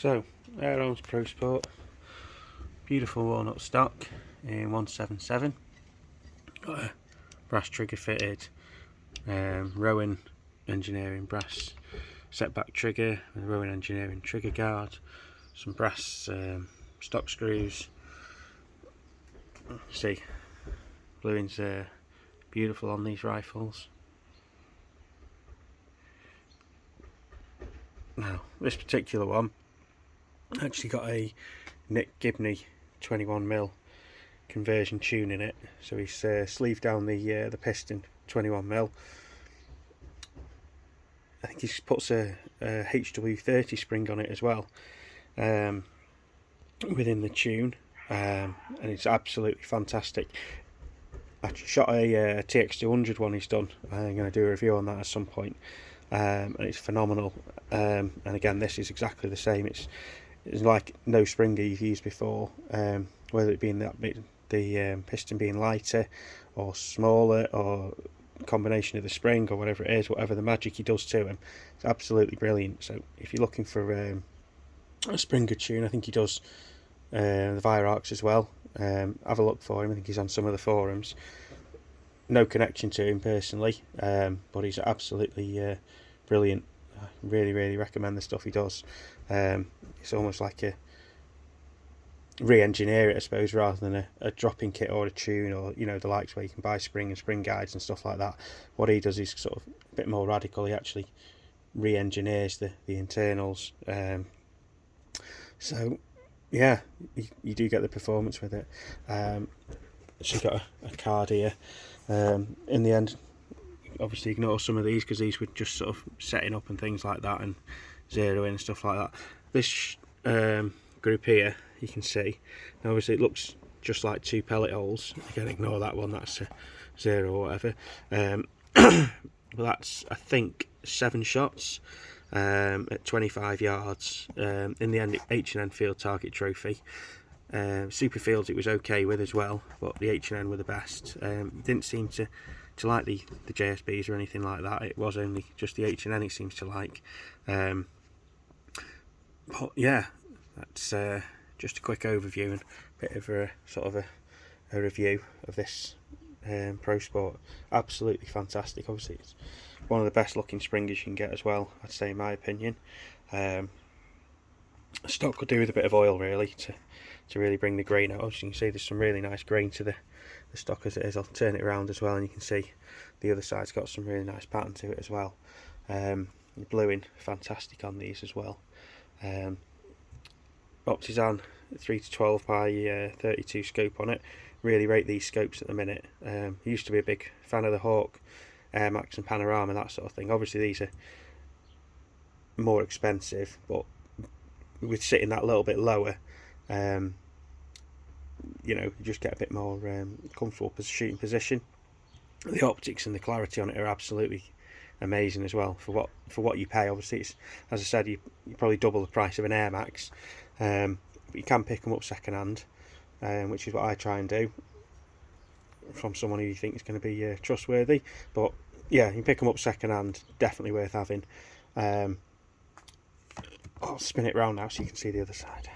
So, Air Arms Pro Sport, beautiful walnut stock in 177. Got a brass trigger fitted, Rowan Engineering brass setback trigger with a Rowan Engineering trigger guard, some brass stock screws. See, bluing's beautiful on these rifles. Now, this particular one actually got a Nick Gibney 21mm conversion tune in it, so he's sleeved down the piston 21mm. I think he puts a HW30 spring on it as well, within the tune, and it's absolutely fantastic. I shot a TX200 one he's done. I'm going to do a review on that at some point, and it's phenomenal. And again, this is exactly the same. It's like no springer you've used before, whether it be in that bit, the piston being lighter or smaller, or combination of the spring or whatever it is, whatever the magic he does to him, it's absolutely brilliant. So if you're looking for a springer tune, I think he does the Via Arcs as well. Have a look for him. I think he's on some of the forums. No connection to him personally, but he's absolutely brilliant. I really recommend the stuff he does. It's almost like a re-engineer it, I suppose, rather than a drop-in kit or a tune, or the likes where you can buy spring and spring guides and stuff like that. What he does is sort of a bit more radical. He actually re-engineers the internals. So yeah, you do get the performance with it. So you've got a card here. In the end, obviously ignore some of these because these were just sort of setting up and things like that, and zeroing and stuff like that. This group here, you can see, now obviously it looks just like two pellet holes. Again, ignore that one, that's a 0 or whatever. But that's, I think, 7 shots at 25 yards. In the end, H&N Field Target Trophy. Super Fields it was okay with as well, but the H&N were the best. Didn't seem to like the JSBs or anything like that. It was only just the H&N it seems to like. But yeah, that's just a quick overview and a bit of a sort of a review of this Pro Sport. Absolutely fantastic. Obviously it's one of the best looking springers you can get as well, I'd say, in my opinion. Stock could do with a bit of oil really to really bring the grain out. As you can see, there's some really nice grain to the stock as it is. I'll turn it around as well, and you can see the other side's got some really nice pattern to it as well. The bluing, fantastic on these as well. Optizan 3-12 by 32 scope on it. Really rate these scopes at the minute. Used to be a big fan of the Hawk, Air Max and Panorama, that sort of thing. Obviously these are more expensive, but with sitting that little bit lower, you just get a bit more comfortable shooting position. The optics and the clarity on it are absolutely amazing as well for what you pay. Obviously it's, as I said, you probably double the price of an Air Max, but you can pick them up second hand, which is what I try and do, from someone who you think is going to be trustworthy. But yeah, you pick them up second hand, definitely worth having. I'll spin it round now so you can see the other side.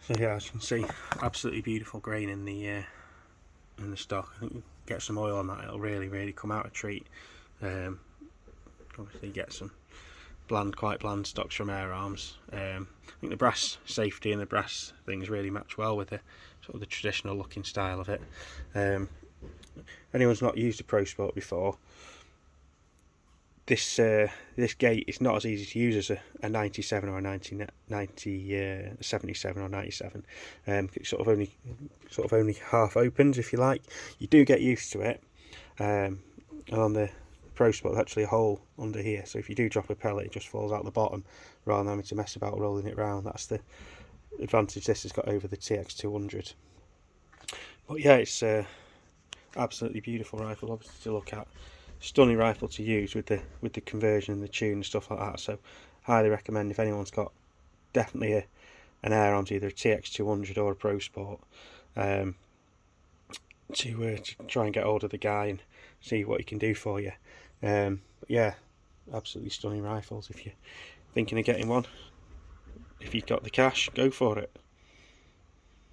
So yeah, as you can see, absolutely beautiful grain in the stock. I think you get some oil on that, it'll really come out a treat. Obviously you get some quite bland stocks from Air Arms. I think the brass safety and the brass things really match well with the sort of the traditional looking style of it. If anyone's not used a Pro Sport before, this gate is not as easy to use as a 97 or a 77 or 97. It sort of only half opens, if you like. You do get used to it, and on the Pro Sport there's actually a hole under here, so if you do drop a pellet it just falls out the bottom rather than having to mess about rolling it round. That's the advantage this has got over the TX200. But yeah, it's absolutely beautiful rifle, obviously, to look at. Stunning rifle to use with the conversion and the tune and stuff like that. So highly recommend if anyone's got definitely an Air Arms, either a TX200 or a Pro Sport, to try and get hold of the guy and see what he can do for you. But yeah, absolutely stunning rifles. If you're thinking of getting one, if you've got the cash, go for it.